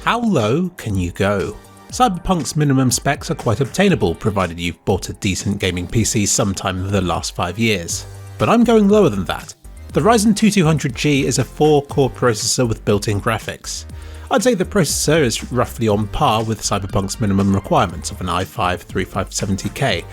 How low can you go? Cyberpunk's minimum specs are quite obtainable provided you've bought a decent gaming PC sometime in the last 5 years. But I'm going lower than that. The Ryzen 2200G is a 4-core processor with built-in graphics. I'd say the processor is roughly on par with Cyberpunk's minimum requirements of an i5-3570K,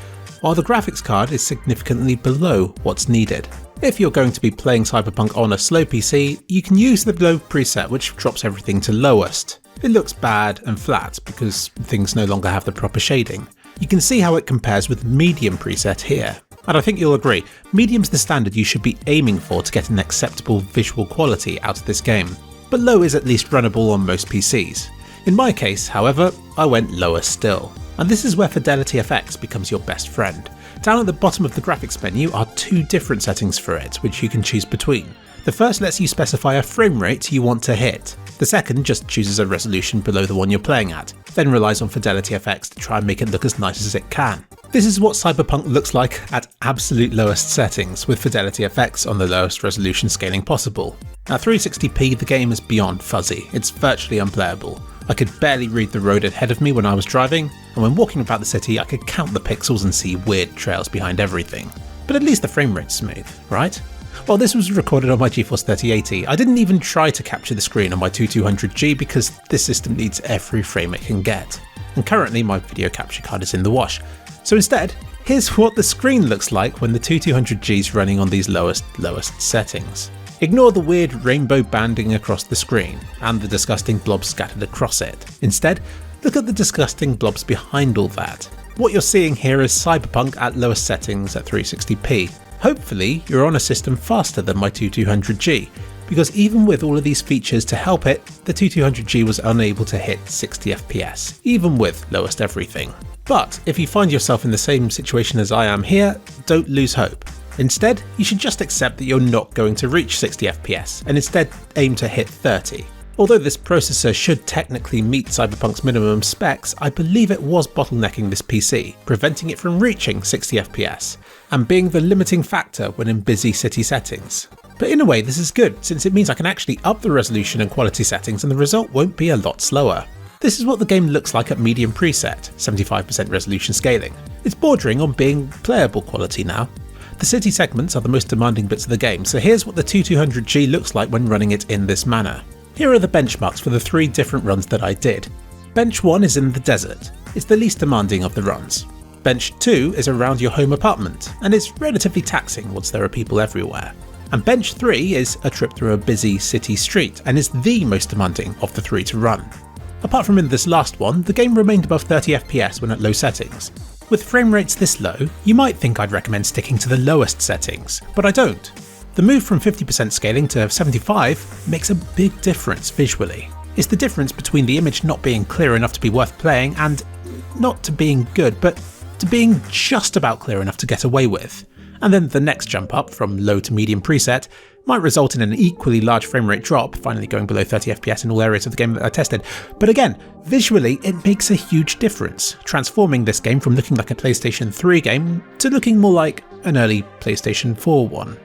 while the graphics card is significantly below what's needed. If you're going to be playing Cyberpunk on a slow PC, you can use the low preset, which drops everything to lowest. It looks bad and flat because things no longer have the proper shading. You can see how it compares with medium preset here. And I think you'll agree, medium's the standard you should be aiming for to get an acceptable visual quality out of this game. But low is at least runnable on most PCs. In my case, however, I went lower still. And this is where Fidelity FX becomes your best friend. Down at the bottom of the graphics menu are 2 different settings for it, which you can choose between. The first lets you specify a frame rate you want to hit. The second just chooses a resolution below the one you're playing at, then relies on Fidelity FX to try and make it look as nice as it can. This is what Cyberpunk looks like at absolute lowest settings, with Fidelity FX on the lowest resolution scaling possible. At 360p the game is beyond fuzzy, it's virtually unplayable. I could barely read the road ahead of me when I was driving, and when walking about the city I could count the pixels and see weird trails behind everything. But at least the frame rate's smooth, right? Well, this was recorded on my GeForce 3080. I didn't even try to capture the screen on my 2200G because this system needs every frame it can get. And currently my video capture card is in the wash. So instead, here's what the screen looks like when the 2200G is running on these lowest settings. Ignore the weird rainbow banding across the screen and the disgusting blobs scattered across it. Instead, look at the disgusting blobs behind all that. What you're seeing here is Cyberpunk at lowest settings at 360p. Hopefully, you're on a system faster than my 2200G, because even with all of these features to help it, the 2200G was unable to hit 60 FPS, even with lowest everything. But if you find yourself in the same situation as I am here, don't lose hope. Instead, you should just accept that you're not going to reach 60 FPS, and instead aim to hit 30. Although this processor should technically meet Cyberpunk's minimum specs, I believe it was bottlenecking this PC, preventing it from reaching 60 FPS, and being the limiting factor when in busy city settings. But in a way this is good, since it means I can actually up the resolution and quality settings and the result won't be a lot slower. This is what the game looks like at medium preset, 75% resolution scaling. It's bordering on being playable quality now. The city segments are the most demanding bits of the game, so here's what the 2200G looks like when running it in this manner. Here are the benchmarks for the 3 different runs that I did. Bench 1 is in the desert. It's the least demanding of the runs. Bench 2 is around your home apartment, and it's relatively taxing once there are people everywhere. And Bench 3 is a trip through a busy city street, and is the most demanding of the 3 to run. Apart from in this last one, the game remained above 30 FPS when at low settings. With frame rates this low, you might think I'd recommend sticking to the lowest settings, but I don't. The move from 50% scaling to 75 makes a big difference visually. It's the difference between the image not being clear enough to be worth playing and not to being good, but to being just about clear enough to get away with. And then the next jump up from low to medium preset might result in an equally large frame rate drop, finally going below 30 FPS in all areas of the game that I tested. But again, visually it makes a huge difference, transforming this game from looking like a PlayStation 3 game to looking more like an early PlayStation 4 one.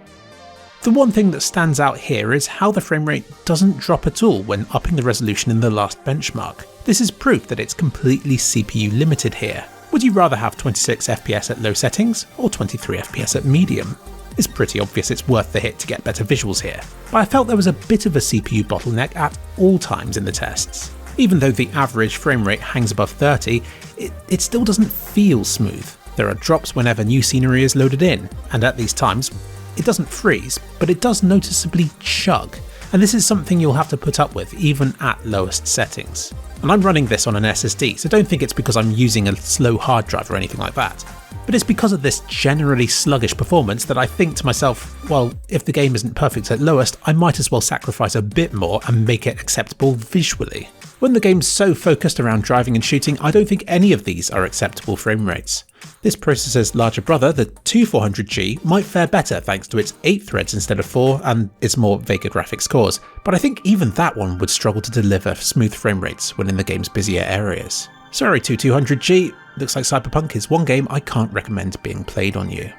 The one thing that stands out here is how the frame rate doesn't drop at all when upping the resolution in the last benchmark. This is proof that it's completely CPU limited here. Would you rather have 26 FPS at low settings or 23 FPS at medium? It's pretty obvious it's worth the hit to get better visuals here, but I felt there was a bit of a CPU bottleneck at all times in the tests. Even though the average frame rate hangs above 30, it still doesn't feel smooth. There are drops whenever new scenery is loaded in, and at these times, it doesn't freeze, but it does noticeably chug, and this is something you'll have to put up with even at lowest settings. And I'm running this on an SSD, so don't think it's because I'm using a slow hard drive or anything like that. But it's because of this generally sluggish performance that I think to myself, well, if the game isn't perfect at lowest, I might as well sacrifice a bit more and make it acceptable visually. When the game's so focused around driving and shooting, I don't think any of these are acceptable frame rates. This processor's larger brother, the 2400G, might fare better thanks to its 8 threads instead of 4 and its more Vega graphics cores, but I think even that one would struggle to deliver smooth frame rates when in the game's busier areas. Sorry 2200G, looks like Cyberpunk is one game I can't recommend being played on you.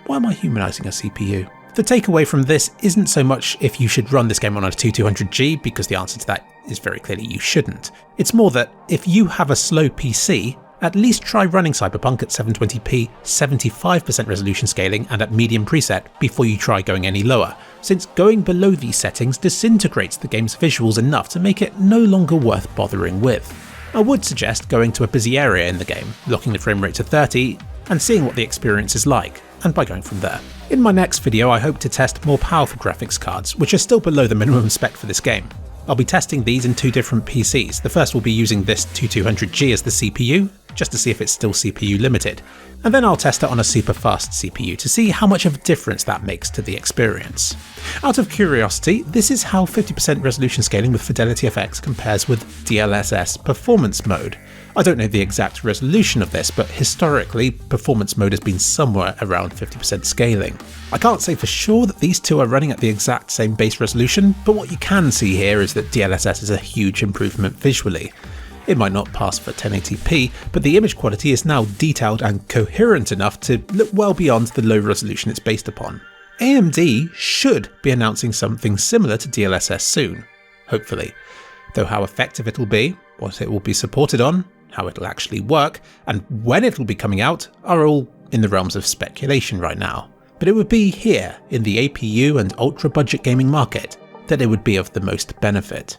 Why am I humanising a CPU? The takeaway from this isn't so much if you should run this game on a 2200G, because the answer to that is very clearly you shouldn't. It's more that if you have a slow PC, at least try running Cyberpunk at 720p, 75% resolution scaling and at medium preset before you try going any lower, since going below these settings disintegrates the game's visuals enough to make it no longer worth bothering with. I would suggest going to a busy area in the game, locking the frame rate to 30, and seeing what the experience is like, and by going from there. In my next video I hope to test more powerful graphics cards, which are still below the minimum spec for this game. I'll be testing these in two different PCs. The first will be using this 2200G as the CPU, just to see if it's still CPU limited, and then I'll test it on a super fast CPU to see how much of a difference that makes to the experience. Out of curiosity, this is how 50% resolution scaling with Fidelity FX compares with DLSS performance mode. I don't know the exact resolution of this, but historically, performance mode has been somewhere around 50% scaling. I can't say for sure that these two are running at the exact same base resolution, but what you can see here is that DLSS is a huge improvement visually. It might not pass for 1080p, but the image quality is now detailed and coherent enough to look well beyond the low resolution it's based upon. AMD should be announcing something similar to DLSS soon, hopefully, though how effective it'll be, what it will be supported on, how it'll actually work, and when it'll be coming out are all in the realms of speculation right now. But it would be here, in the APU and ultra-budget gaming market, that it would be of the most benefit.